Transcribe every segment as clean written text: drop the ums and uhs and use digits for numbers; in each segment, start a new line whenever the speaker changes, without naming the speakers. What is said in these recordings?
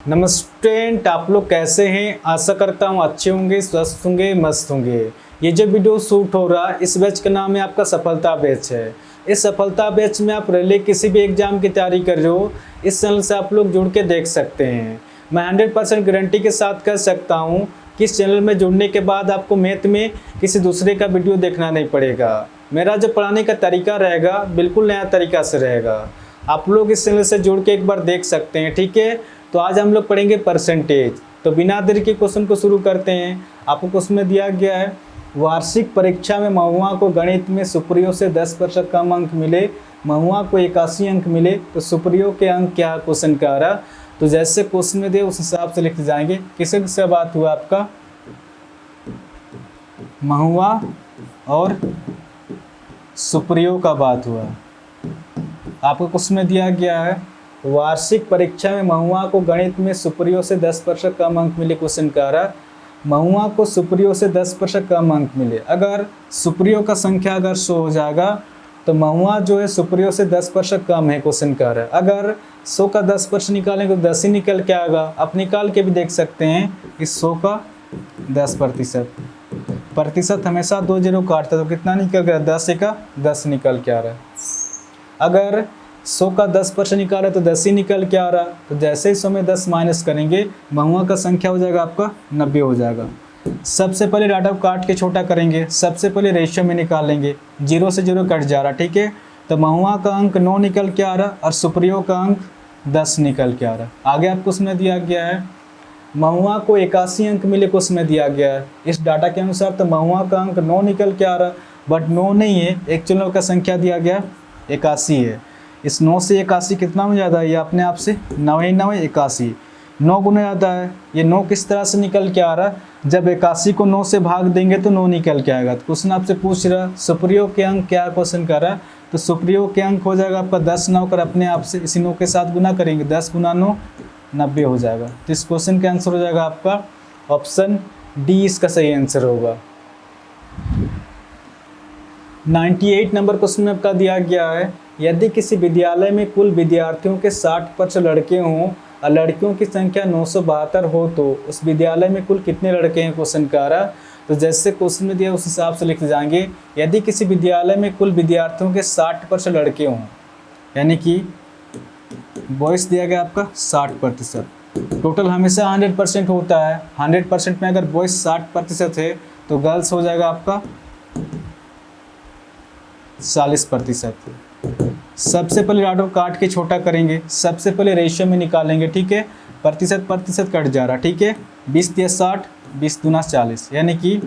नमस्ते, आप लोग कैसे हैं। आशा करता हूँ अच्छे होंगे, स्वस्थ होंगे, मस्त होंगे। ये जो वीडियो शूट हो रहा है इस बैच का नाम है आपका सफलता बैच है। इस सफलता बैच में आप रेलवे किसी भी एग्जाम की तैयारी कर रहे हो, इस चैनल से आप लोग जुड़ के देख सकते हैं। मैं 100% गारंटी के साथ कह सकता हूँ कि इस चैनल में जुड़ने के बाद आपको मैथ में किसी दूसरे का वीडियो देखना नहीं पड़ेगा। मेरा जो पढ़ाने का तरीका रहेगा बिल्कुल नया तरीका से रहेगा। आप लोग इस चैनल से जुड़ के एक बार देख सकते हैं, ठीक है। तो आज हम लोग पढ़ेंगे परसेंटेज। तो बिना देरी के क्वेश्चन को शुरू करते हैं। आपको क्वेश्चन में दिया गया है, वार्षिक परीक्षा में महुआ को गणित में सुप्रियो से 10% कम अंक मिले, महुआ को 81 अंक मिले, तो सुप्रियो के अंक क्या क्वेश्चन का आ रहा। तो जैसे क्वेश्चन में दे उस हिसाब से लिखते जाएंगे। किससे बात हुआ आपका, महुआ और सुप्रियो का बात हुआ। आपको क्वेश्चन में दिया गया है, वार्षिक परीक्षा में महुआ को गणित में सुप्रियो से 10% कम अंक मिले। क्वेश्चन का रहा, महुआ को सुप्रियो से 10% कम अंक मिले। अगर सुप्रियो का संख्या अगर 100 हो जाएगा तो महुआ जो है सुप्रियो से 10% कम है। क्वेश्चन का रहा, अगर 100 का 10% निकालेंगे तो 10 ही निकल के आएगा। आप निकाल के भी देख सकते हैं, इस 100 का 10% प्रतिशत हमेशा 2 0 काटता है तो कितना निकल गया, 10 का 10 निकल के आ रहा है। अगर 100 का 10% निकाला तो 10 ही निकल के आ रहा। तो जैसे ही 100 में 10 माइनस करेंगे महुआ का संख्या हो जाएगा आपका 90 हो जाएगा। सबसे पहले डाटा को काट के छोटा करेंगे, सबसे पहले रेशियो में निकालेंगे। 0 से 0 कट जा रहा, ठीक है। तो महुआ का अंक 9 निकल के आ रहा और सुप्रियो का अंक 10 निकल के आ रहा। आगे आपको उसमें दिया गया है, महुआ को 81 अंक मिले। को उसमें दिया गया है इस डाटा के अनुसार, तो महुआ का अंक 9 निकल के आ रहा, बट 9 नहीं है, एक्चुअल का संख्या दिया गया 81 है। इस 9 से 81 कितना हो जाता है, ये अपने आप से 9 81, 9 गुना जाता है। ये 9 किस तरह से निकल के आ रहा, जब 81 को 9 से भाग देंगे तो 9 निकल के आएगा। तो क्वेश्चन आपसे पूछ रहा सुप्रियो के अंक क्या क्वेश्चन कर रहा है, तो सुप्रियो के अंक हो जाएगा आपका 10 9 कर अपने आप से इसी 9 के साथ गुना करेंगे, 10 गुना 9 90 हो जाएगा। तो इस क्वेश्चन का आंसर हो जाएगा आपका ऑप्शन डी, इसका सही आंसर होगा। 98 नंबर क्वेश्चन में आपका दिया गया है, यदि किसी विद्यालय में कुल विद्यार्थियों के 60% लड़के हों और लड़कियों की संख्या 972 हो तो उस विद्यालय में कुल कितने लड़के हैं। क्वेश्चन का आ रहा। तो जैसे क्वेश्चन में दिया उस हिसाब से लिखते जाएंगे। यदि किसी विद्यालय में कुल विद्यार्थियों के 60% लड़के हों, यानी कि बॉयज़ दिया गया आपका 60%। टोटल हमेशा 100% होता है। 100% में अगर बॉयज़ 60% है तो गर्ल्स हो जाएगा आपका 40%। सबसे पहले डाटा को काट के छोटा करेंगे, सबसे पहले रेशियो में निकालेंगे, ठीक है। प्रतिशत कट जा रहा, ठीक है। 20 × 60, 20 दूना 40, यानी कि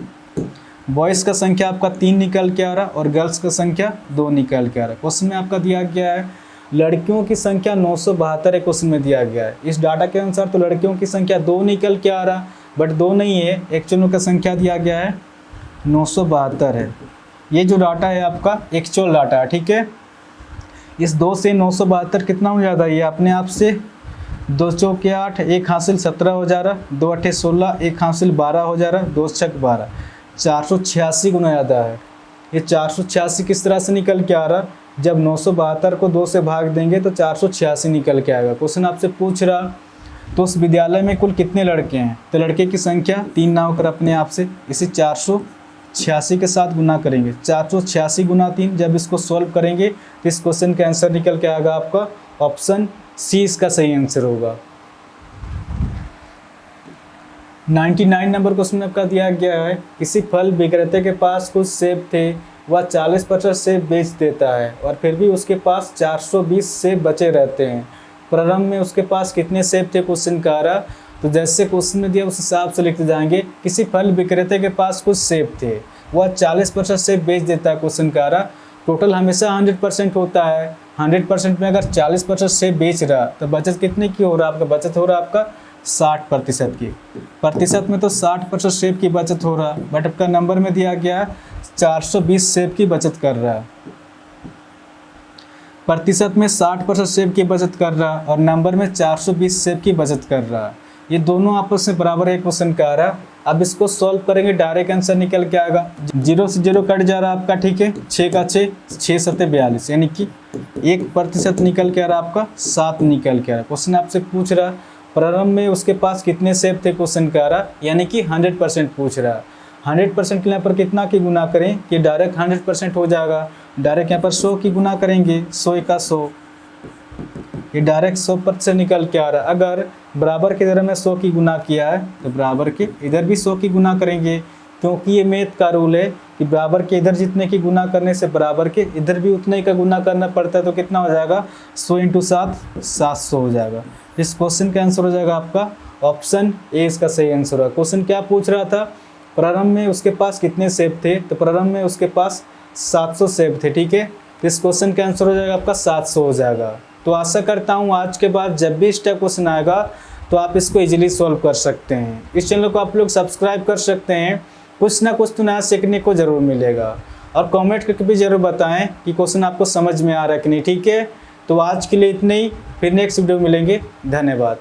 बॉयज़ का संख्या आपका 3 निकल के आ रहा और गर्ल्स का संख्या 2 निकल के आ रहा। क्वेश्चन में आपका दिया गया है, लड़कियों की संख्या 972 है। क्वेश्चन में दिया गया है इस डाटा के अनुसार, तो लड़कियों की संख्या 2 निकल के आ रहा, बट 2 नहीं है, एक्चुअल का संख्या दिया गया है 972 है। ये जो डाटा है आपका एक्चुअल डाटा है, ठीक है। इस 2 से 972 कितना हो जाता है, ये अपने आप से 2 चौके 8, 1 हासिल 17 हो जा रहा, 2 अट्ठे 16, 1 हासिल 12 हो जा रहा, 2 छक 12, 486 गुना जाता है। ये 486 किस तरह से निकल के आ रहा, जब 972 को 2 से भाग देंगे तो 486 निकल के आएगा। क्वेश्चन आपसे पूछ रहा, तो उस विद्यालय में कुल कितने लड़के हैं, तो लड़के की संख्या 3 ना होकर अपने आप से इसे 486 के साथ गुना करेंगे। 486 गुना 3, जब इसको सॉल्व करेंगे तो इस क्वेश्चन का आंसर निकल के आएगा आपका ऑप्शन सी, इसका सही आंसर होगा। 99 नंबर क्वेश्चन में आपका दिया गया है, किसी फल विक्रेता के पास कुछ सेब थे, वह 40% सेब बेच देता है और फिर भी उसके पास 420 सेब बचे रहते हैं। प्रारंभ में उसके पास कितने सेब थे। क्वेश्चन का आ रहा। तो जैसे क्वेश्चन में दिया उस हिसाब से लिखते जाएंगे। किसी फल विक्रेता के पास कुछ सेब थे, वह 40% सेब बेच देता है। क्वेश्चन का आ रहा, टोटल हमेशा 100% होता है। 100% में अगर 40% सेब बेच रहा तो बचत कितने की हो रहा, आपका बचत हो रहा आपका 60% की। प्रतिशत में तो 60% सेब की बचत हो रहा, बट आपका नंबर में दिया गया 420 सेब की बचत कर रहा है। प्रतिशत में 60% सेब की बचत कर रहा और नंबर में 420 सेब की बचत कर रहा। ये दोनों आपस में बराबर है। क्वेश्चन का आ रहा। अब इसको सॉल्व करेंगे, डायरेक्ट आंसर निकल के आएगा। 0 से 0 कट जा रहा आपका, ठीक है। 6 का 6, 6 7 42, यानी कि 1% निकल के आ रहा आपका 7 निकल के आ रहा। क्वेश्चन आपसे पूछ रहा प्रारंभ में उसके पास कितने सेब थे क्वेश्चन कह रहा, यानी कि 100% पूछ रहा। 100% के यहाँ पर कितना की गुना करें कि डायरेक्ट 100% हो जाएगा। डायरेक्ट यहाँ पर 100 की गुना करेंगे, 100 का 100, ये डायरेक्ट 100 से निकल के आ रहा है। अगर बराबर की तरह में 100 की गुना किया है तो बराबर के इधर भी 100 की गुना करेंगे, क्योंकि ये मैथ का रूल है कि बराबर के इधर जितने की गुना करने से बराबर के इधर भी उतने का गुना करना पड़ता है। तो कितना हो जाएगा, 100 × 7 700 हो जाएगा। इस क्वेश्चन का आंसर हो जाएगा आपका ऑप्शन ए, इसका सही आंसर होगा। क्वेश्चन क्या पूछ रहा था, प्रारंभ में उसके पास कितने सेब थे, तो प्रारंभ में उसके पास 700 सेब थे। ठीक है, इस क्वेश्चन का आंसर हो जाएगा आपका 700 हो जाएगा। तो आशा करता हूँ आज के बाद जब भी इस टाइप क्वेश्चन आएगा तो आप इसको इजीली सॉल्व कर सकते हैं। इस चैनल को आप लोग सब्सक्राइब कर सकते हैं, कुछ ना कुछ तो नया सीखने को ज़रूर मिलेगा। और कमेंट करके भी ज़रूर बताएं कि क्वेश्चन आपको समझ में आ रहा है कि नहीं। ठीक है, तो आज के लिए इतने ही, फिर नेक्स्ट वीडियो मिलेंगे। धन्यवाद।